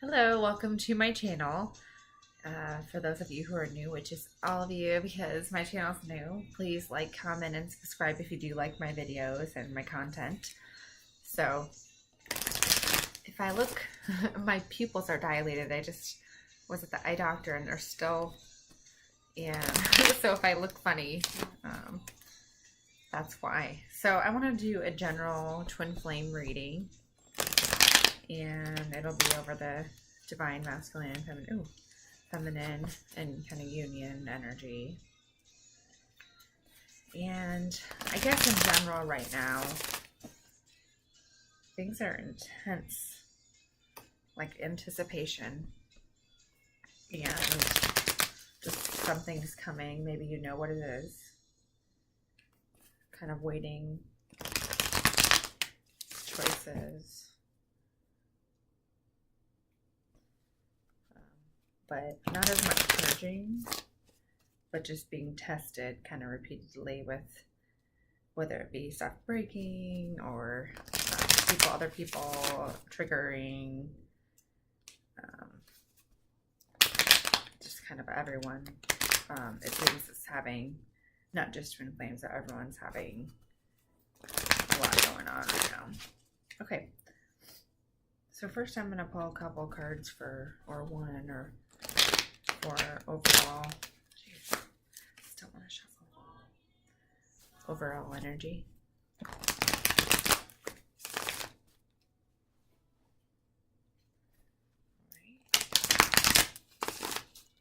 Hello, welcome to my channel. For those of you who are new, which is all of you because my channel is new, please like, comment, and subscribe if you do like my videos and my content. So, if I look, my pupils are dilated. I just was at the eye doctor and they're still, and so if I look funny, that's why. So I want to do a general twin flame reading, and it'll be over the divine masculine and feminine. Ooh, feminine and kind of union energy. And I guess in general right now, things are intense, like anticipation, and just something's coming. Maybe you know what it is. Kind of waiting, choices. But not as much purging, but just being tested kind of repeatedly with whether it be stuff breaking or other people triggering, just kind of everyone. It seems it's having, not just twin flames, but everyone's having a lot going on right now. Okay, so first I'm going to pull a couple cards for, or one, or for overall. Jeez, still want to shuffle. Overall energy. Alright.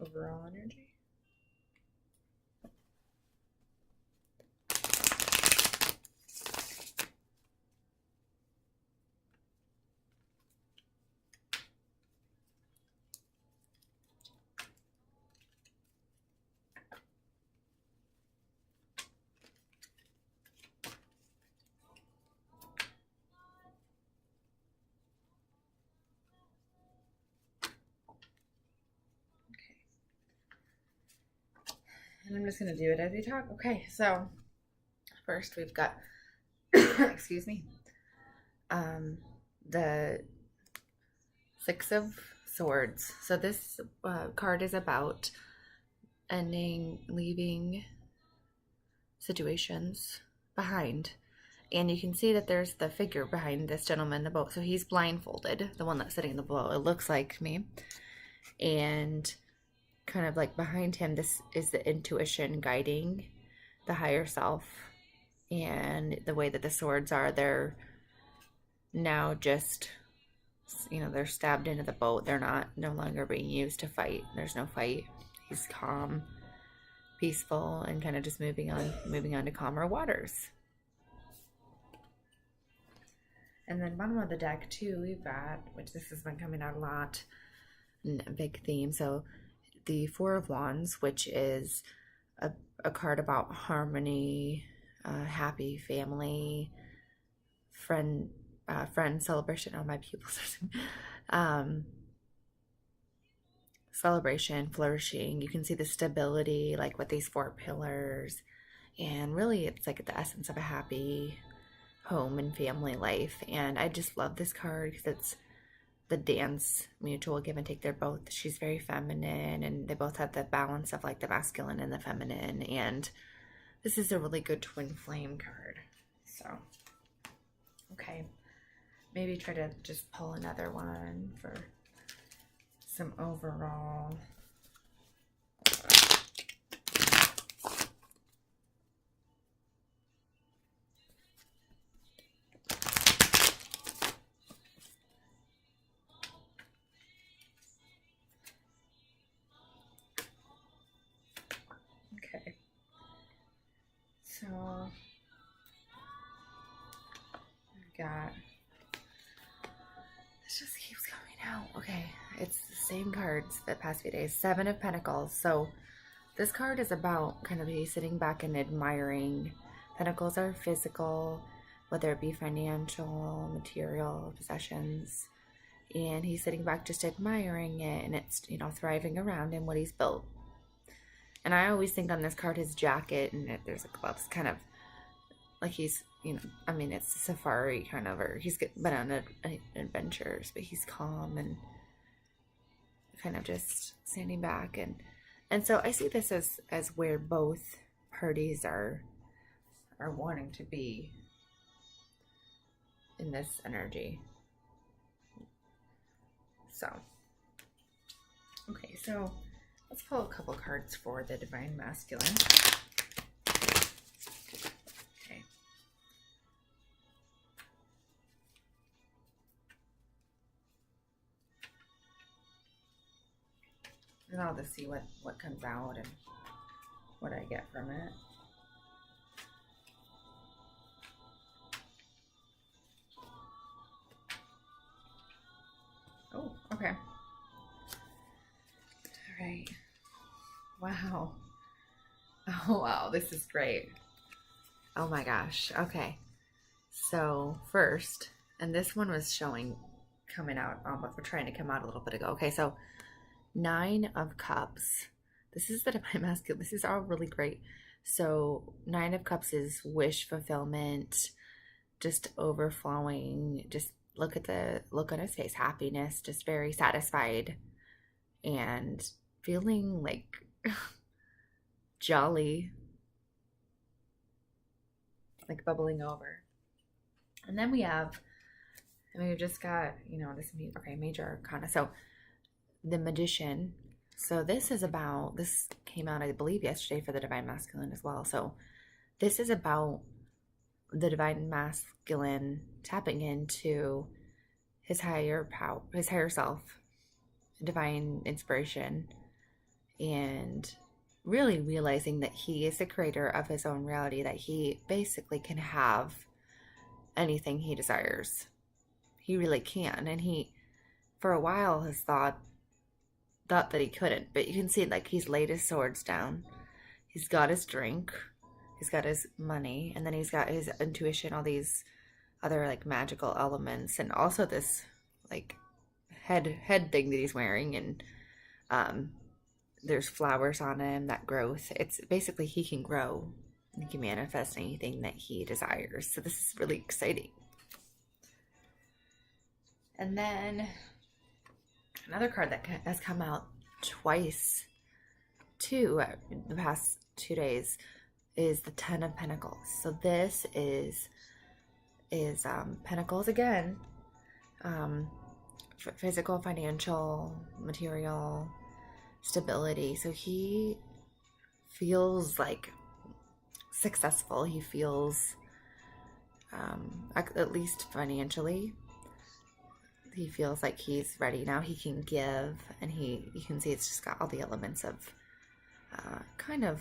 Overall energy. And I'm just going to do it as we talk. Okay, so first we've got, excuse me, the Six of Swords. So this card is about ending, leaving situations behind. And you can see that there's the figure behind this gentleman in the boat. So he's blindfolded, the one that's sitting in the boat. It looks like me. And kind of like behind him, this is the intuition guiding the higher self. And the way that the swords are, they're now just, they're stabbed into the boat. They're no longer being used to fight. There's no fight. He's calm, peaceful, and kind of just moving on to calmer waters. And then bottom of the deck too, we've got, which this has been coming out a lot, a big theme. So the Four of Wands, which is a card about harmony, happy family, friend celebration. Oh, my pupils are celebration, flourishing. You can see the stability, like with these four pillars, and really it's like the essence of a happy home and family life. And I just love this card because it's the dance, mutual give and take. She's very feminine, and they both have the balance of like the masculine and the feminine. And this is a really good twin flame card. So, okay, maybe try to just pull another one for some overall. Okay, so I've got, this just keeps coming out. Okay, it's the same cards the past few days. Seven of Pentacles. So this card is about kind of he's sitting back and admiring. Pentacles are physical, whether it be financial, material, possessions. And he's sitting back just admiring it, and it's, thriving around him, what he's built. And I always think on this card, his jacket, and there's a gloves, kind of like he's, it's a safari kind of, or he's been on adventures, but he's calm and kind of just standing back, and so I see this as where both parties are wanting to be in this energy. So, okay, so let's pull a couple cards for the Divine Masculine. Okay. And I'll just see what comes out and what I get from it. Oh, okay. All right. Wow. Oh, wow. This is great. Oh my gosh. Okay. So first, and this one was coming out, but we're trying to come out a little bit ago. Okay, so 9 of Cups. This is the Divine Masculine. This is all really great. So 9 of Cups is wish fulfillment, just overflowing. Just look at the look on his face, happiness, just very satisfied and feeling like jolly, like bubbling over. And then we've just got, this, okay, Major Arcana. So the Magician. So this came out, I believe, yesterday for the Divine Masculine as well. So this is about the Divine Masculine tapping into his higher power, his higher self, divine inspiration, and really realizing that he is the creator of his own reality, that he basically can have anything he desires. He really can. And he, for a while, has thought that he couldn't. But you can see, like, he's laid his swords down. He's got his drink. He's got his money. And then he's got his intuition, all these other, like, magical elements. And also this, like, head thing that he's wearing. And there's flowers on him, that growth. It's basically he can grow. He can manifest anything that he desires. So this is really exciting. And then another card that has come out twice, too, in the past 2 days is the 10 of Pentacles. So this is Pentacles again, physical, financial, material stability. So he feels like successful. He feels, at least financially, he feels like he's ready now. He can give, and you can see it's just got all the elements of kind of,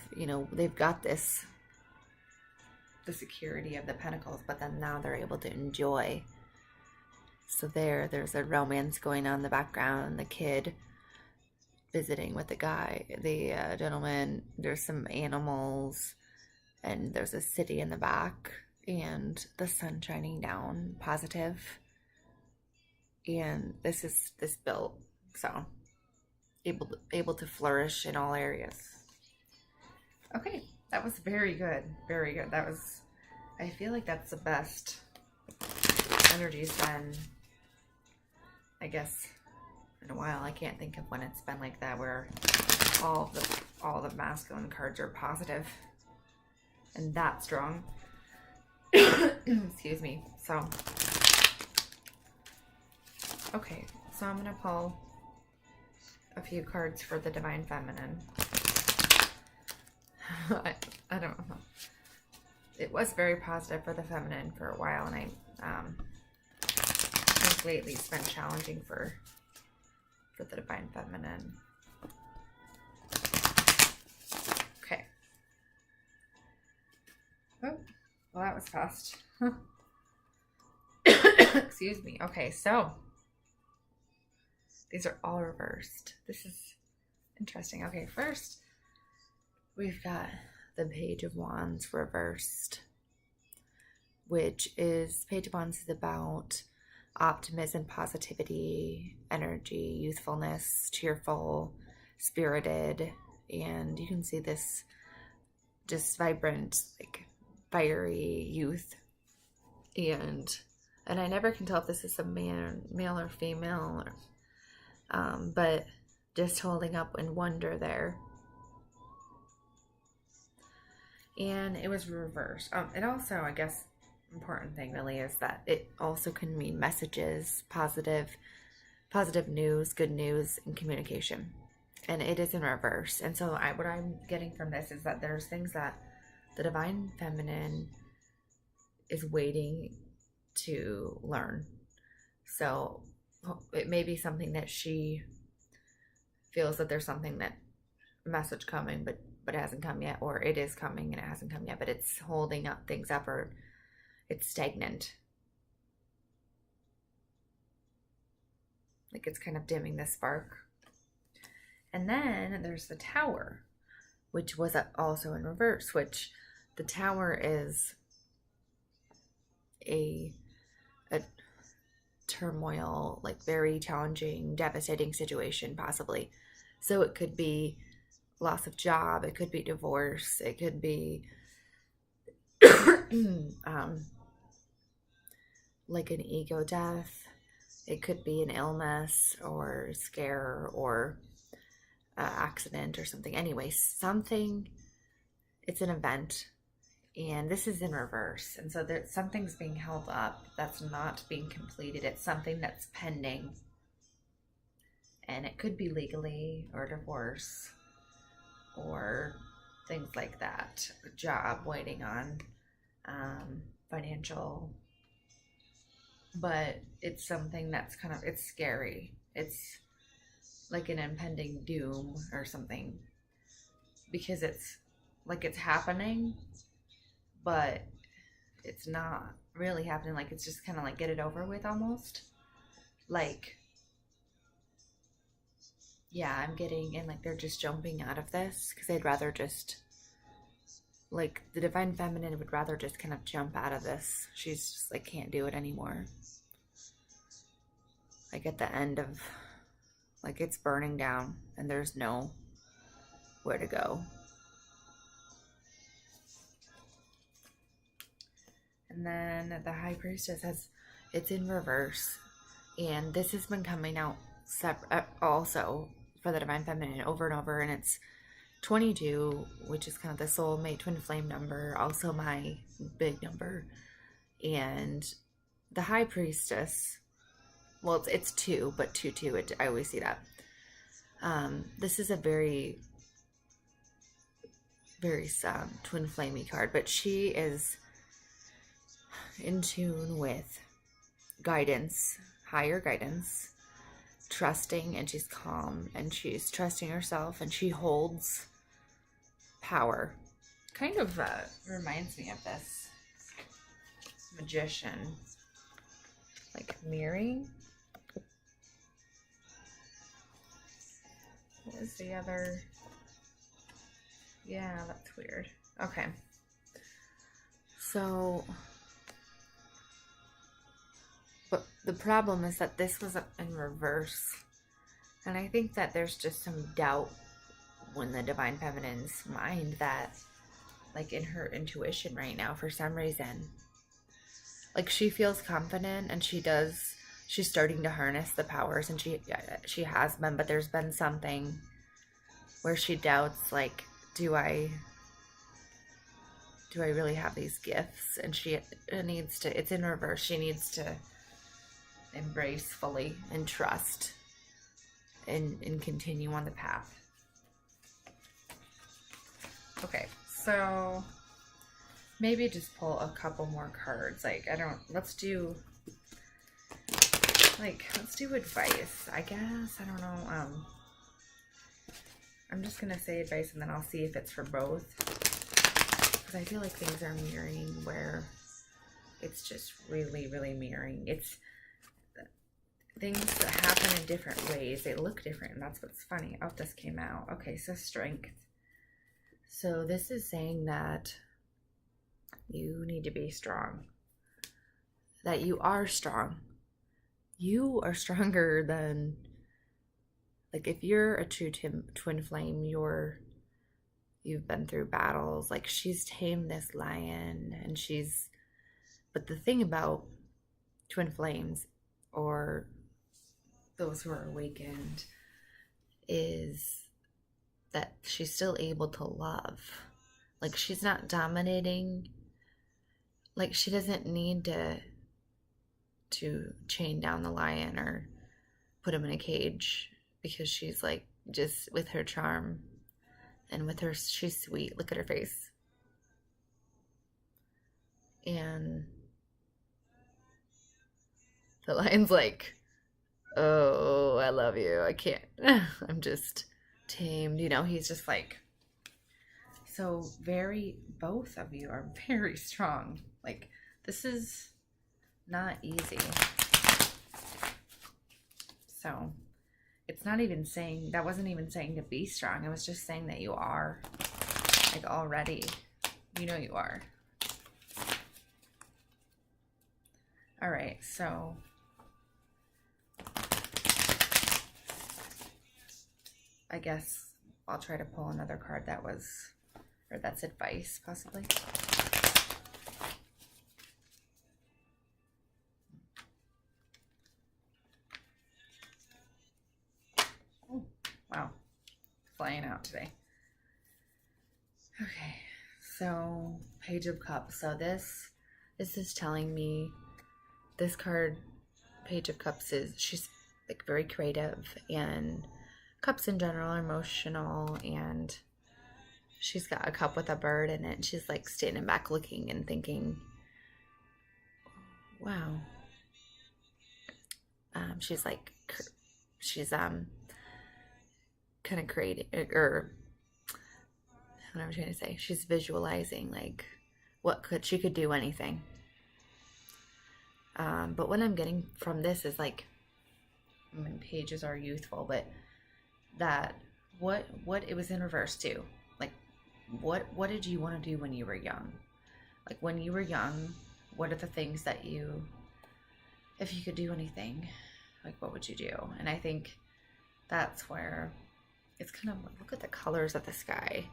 they've got the security of the Pentacles, but then now they're able to enjoy. So there's a romance going on in the background, the kid visiting with the gentleman, there's some animals, and there's a city in the back, and the sun shining down, positive. And this built, so able to flourish in all areas. Okay, that was very good, very good. I feel like that's the best energy's been, I guess, in a while. I can't think of when it's been like that, where all the masculine cards are positive and that strong. Excuse me. So okay, so I'm going to pull a few cards for the Divine Feminine. I don't know. It was very positive for the feminine for a while, and I think lately it's been challenging for the Divine Feminine. Okay. Oh, well, that was fast. Excuse me. Okay, so these are all reversed. This is interesting. Okay, first we've got the Page of Wands reversed, which is, Page of Wands is about optimism, positivity, energy, youthfulness, cheerful, spirited, and you can see this just vibrant, like fiery youth. And I never can tell if this is a male or female, but just holding up in wonder there. And it was reversed. It also, I guess, important thing really is that it also can mean messages, positive news, good news, and communication. And it is in reverse. And so what I'm getting from this is that there's things that the divine feminine is waiting to learn. So it may be something that she feels that there's something that message coming, but it hasn't come yet, or it is coming and it hasn't come yet, but it's holding up things up, or it's stagnant. Like it's kind of dimming the spark. And then there's the Tower, which was also in reverse, which the Tower is a turmoil, like very challenging, devastating situation, possibly. So it could be loss of job, it could be divorce, it could be like an ego death, it could be an illness or scare or accident or something. Anyway, something, it's an event, and this is in reverse. And so something's being held up that's not being completed. It's something that's pending, and it could be legally or divorce or things like that. A job waiting on, financial, but it's something that's kind of, it's scary. It's like an impending doom or something, because it's like it's happening, but it's not really happening. Like it's just kind of like get it over with almost. Like, yeah, I'm getting, and like they're just jumping out of this because they'd rather just, like the divine feminine would rather just kind of jump out of this. She's just like can't do it anymore. Like at the end of, like it's burning down and there's no where to go. And then the High Priestess it's in reverse, and this has been coming out separate also for the divine feminine over and over, and it's 22, which is kind of the soulmate twin flame number, also my big number. And the High Priestess, well, it's 2, but 2 I always see that. This is a very twin flamey card, but she is in tune with guidance, higher guidance, trusting, and she's calm, and she's trusting herself, and she holds power. Kind of reminds me of this magician, like mirroring. What was the other? Yeah, that's weird. Okay. So, but the problem is that this was in reverse. And I think that there's just some doubt in the divine feminine's mind, that like in her intuition right now, for some reason, like she feels confident, and she's starting to harness the powers, and she has been, but there's been something where she doubts, like, do I really have these gifts? And she needs to, it's in reverse, she needs to embrace fully and trust and continue on the path. Okay, so maybe just pull a couple more cards. Like, let's do advice, I guess. I don't know. I'm just gonna say advice, and then I'll see if it's for both, because I feel like things are mirroring, where it's just really, really mirroring. It's things that happen in different ways. They look different, and that's what's funny. Oh, this came out. Okay, so strength. So this is saying that you need to be strong. That you are strong. You are stronger than, like, if you're a true twin flame, you've been through battles. Like, she's tamed this lion, and but the thing about twin flames, or those who are awakened, is that she's still able to love. Like, she's not dominating. Like, she doesn't need to chain down the lion or put him in a cage, because she's like, just with her charm and with her, she's sweet. Look at her face. And the lion's like, oh, I love you. I can't. I'm just tamed. You know, he's just like, so both of you are very strong. Like, this is not easy. So, it's not even saying, that wasn't even saying to be strong. It was just saying that you are, like, already, you know you are. All right, so I guess I'll try to pull another card that's advice, possibly. Oh, wow. Flying out today. Okay, so Page of Cups. So this is telling me, this card, Page of Cups, she's like very creative, and cups in general are emotional, and she's got a cup with a bird in it, and she's like standing back looking and thinking, wow. She's kind of creating, or what am I trying to say? She's visualizing like she could do anything. But what I'm getting from this is like, I mean, pages are youthful, but that what it was in reverse too. Like, what did you want to do when you were young? Like, when you were young, what are the things that if you could do anything, like, what would you do? And I think that's where it's kind of, look at the colors of the sky.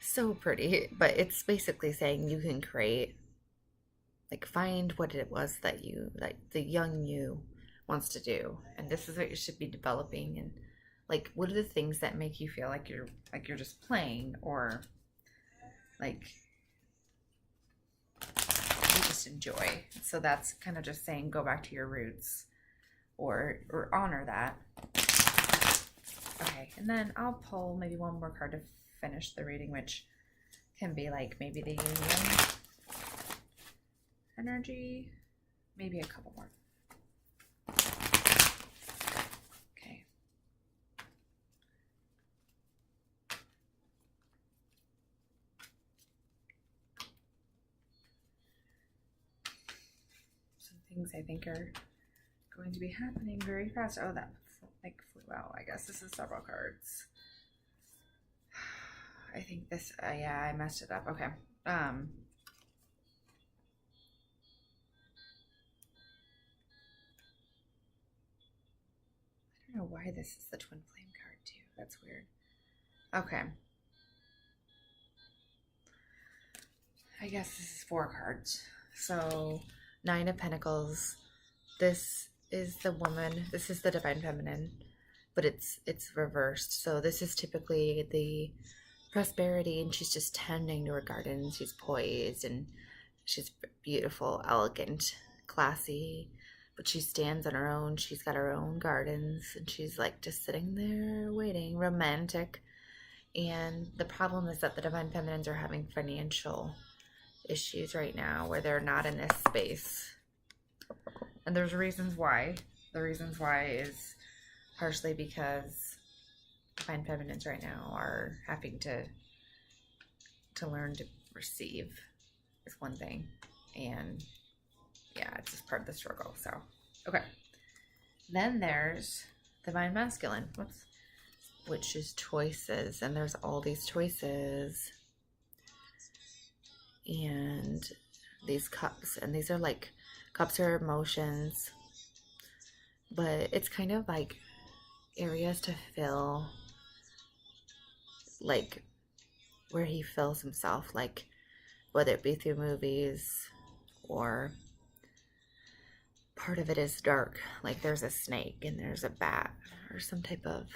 So pretty. But it's basically saying you can create, like, find what it was that the young you wants to do. And this is what you should be developing. And like, what are the things that make you feel like you're just playing, or like you just enjoy. So that's kind of just saying, go back to your roots, or honor that. Okay, and then I'll pull maybe one more card to finish the reading, which can be like maybe the union energy, maybe a couple more. Okay. Some things I think are going to be happening very fast. Oh, that like flew out. I guess this is several cards. I think this, yeah, I messed it up. Okay. I don't know why this is the Twin Flame card too. That's weird. Okay. I guess this is 4 cards. So 9 of Pentacles. This is the woman. This is the Divine Feminine, but it's reversed. So this is typically the prosperity, and she's just tending to her garden. She's poised, and she's beautiful, elegant, classy, but she stands on her own. She's got her own gardens, and she's like just sitting there waiting, romantic. And the problem is that the Divine Feminines are having financial issues right now, where they're not in this space. And there's reasons why. The reasons why is partially because Divine Feminines right now are having to learn to receive is one thing. And yeah, it's just part of the struggle. So, okay. Then there's Divine Masculine. Whoops. Which is choices. And there's all these choices. And these cups. And these are like, cups are emotions. But it's kind of like areas to fill, like where he fills himself, like whether it be through movies, or part of it is dark, like there's a snake and there's a bat or some type of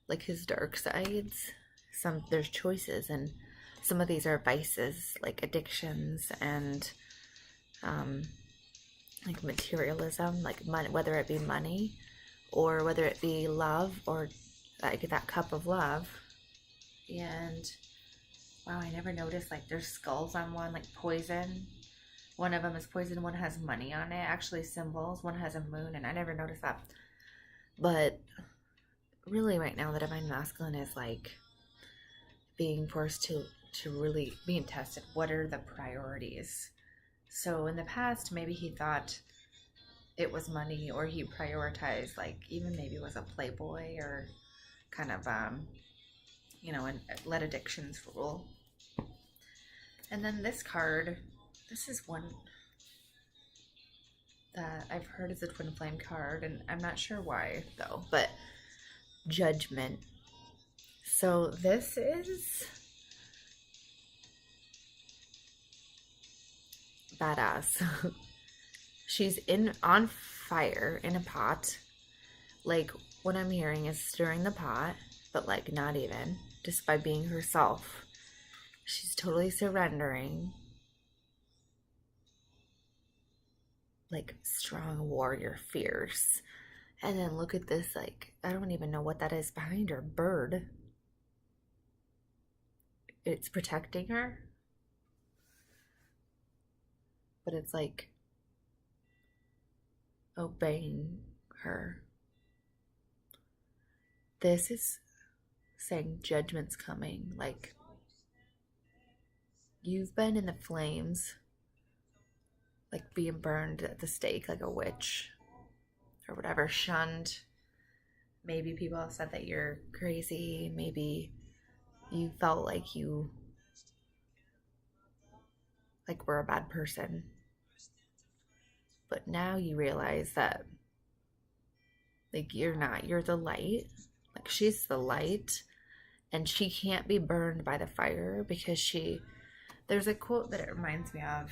like his dark sides. There's choices, and some of these are vices, like addictions and like materialism, like money, whether it be money or whether it be love or like that cup of love. And wow, I never noticed like there's skulls on one, like poison. One of them is poison, one has money on it, actually symbols. One has a moon, and I never noticed that. But really, right now, the divine masculine is like being forced to really being tested. What are the priorities? So in the past, maybe he thought it was money, or he prioritized like even maybe was a playboy or kind of and let addictions rule. And then this card, this is one that I've heard is a twin flame card, and I'm not sure why though, but Judgment. So this is badass. She's on fire in a pot. Like what I'm hearing is stirring the pot, but like not even, just by being herself. She's totally surrendering. Like strong warrior, fierce. And then look at this, like, I don't even know what that is behind her. Bird. It's protecting her. But it's like obeying her. This is saying judgment's coming. Like, you've been in the flames, like being burned at the stake like a witch or whatever, shunned. Maybe people have said that you're crazy. Maybe you felt like you were a bad person. But now you realize that like you're not. You're the light. Like she's the light, and she can't be burned by the fire because there's a quote that it reminds me of,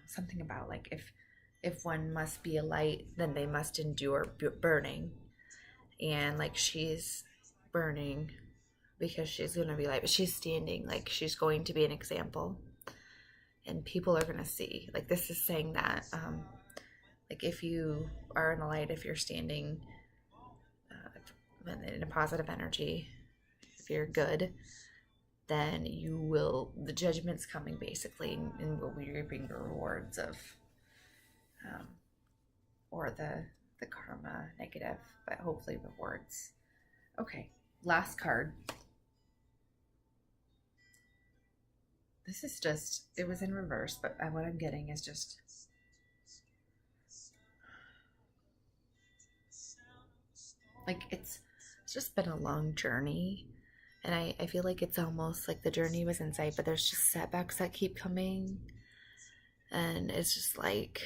something about like if one must be a light, then they must endure burning. And like she's burning because she's going to be light, but she's standing, like she's going to be an example, and people are going to see. Like this is saying that like if you are in the light, if you're standing in a positive energy, if you're good, then you will, the judgment's coming basically, and we'll be reaping the rewards of or the karma negative, but hopefully rewards. Okay, last card. This is just, it was in reverse, but what I'm getting is just like it's just been a long journey, and I feel like it's almost like the journey was in sight, but there's just setbacks that keep coming, and it's just like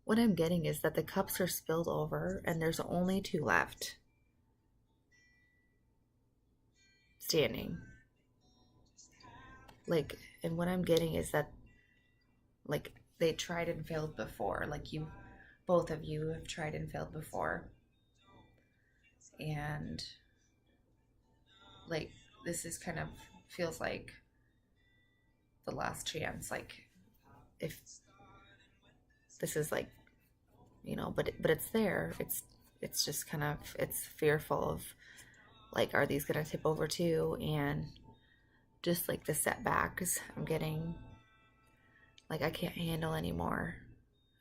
what I'm getting is that the cups are spilled over and there's only two left standing. Like, and what I'm getting is that like they tried and failed before. Like both of you have tried and failed before. And like this is kind of feels like the last chance. Like if this is like, but it's there. It's just kind of, it's fearful of like, are these gonna tip over too? And just like the setbacks I'm getting, like I can't handle anymore.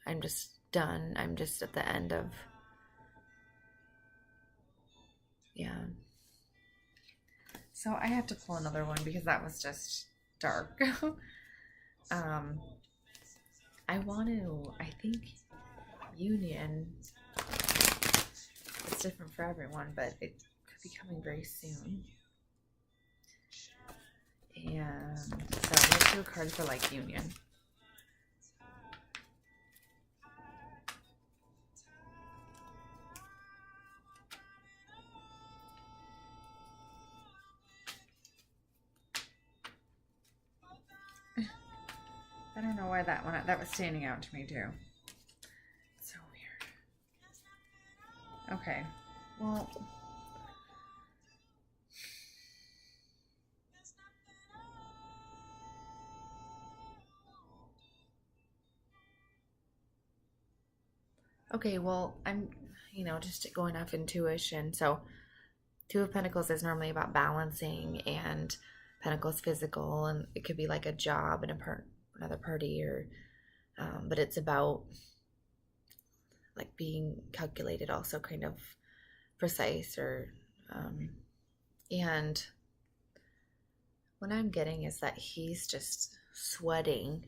I'm just done. I'm just at the end of, yeah. So I have to pull another one because that was just dark. I think union, it's different for everyone, but it could be coming very soon. And so let's do a card for like union. I don't know why that was standing out to me too. Okay. Well, okay, well, I'm, just going off intuition. So, Two of Pentacles is normally about balancing, and Pentacles physical, and it could be like a job and another party, or, but it's about like being calculated, also kind of precise, or, and what I'm getting is that he's just sweating.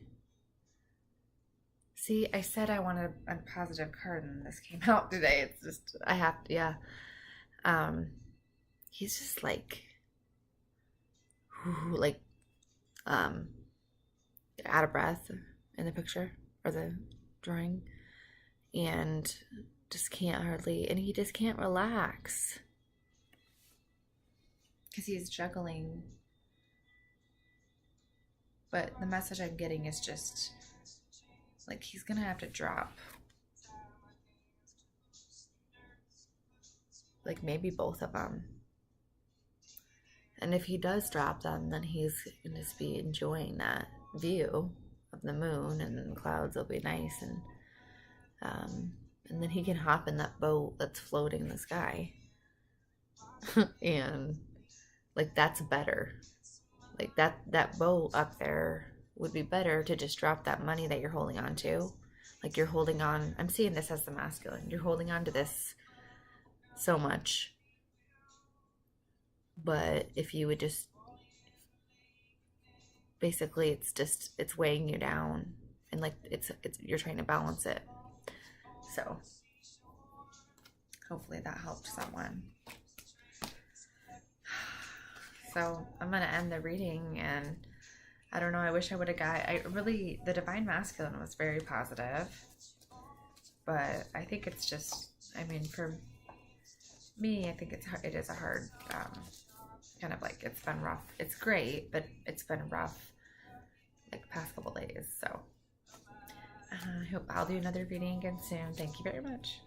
See, I said I wanted a positive card and this came out today. It's just, I have to, yeah. Um, he's just like, like, um, out of breath in the picture or the drawing, and just can't hardly, and he just can't relax because he's juggling. But the message I'm getting is just like he's gonna have to drop, like maybe both of them. And if he does drop them, then he's going to just be enjoying that view of the moon, and the clouds will be nice, and then he can hop in that boat that's floating in the sky. And like that's better. Like that boat up there would be better to just drop that money that you're holding on to. Like you're holding on, I'm seeing this as the masculine. You're holding on to this so much. But if you would just, basically it's weighing you down, and like it's you're trying to balance it. So hopefully that helped someone. So I'm gonna end the reading, and I don't know, I wish I would have got, the Divine Masculine was very positive, but I think it's just, I mean, for me, I think it is a hard, kind of like, it's been rough. It's great, but it's been rough like past couple days. So I hope I'll do another reading again soon. Thank you very much.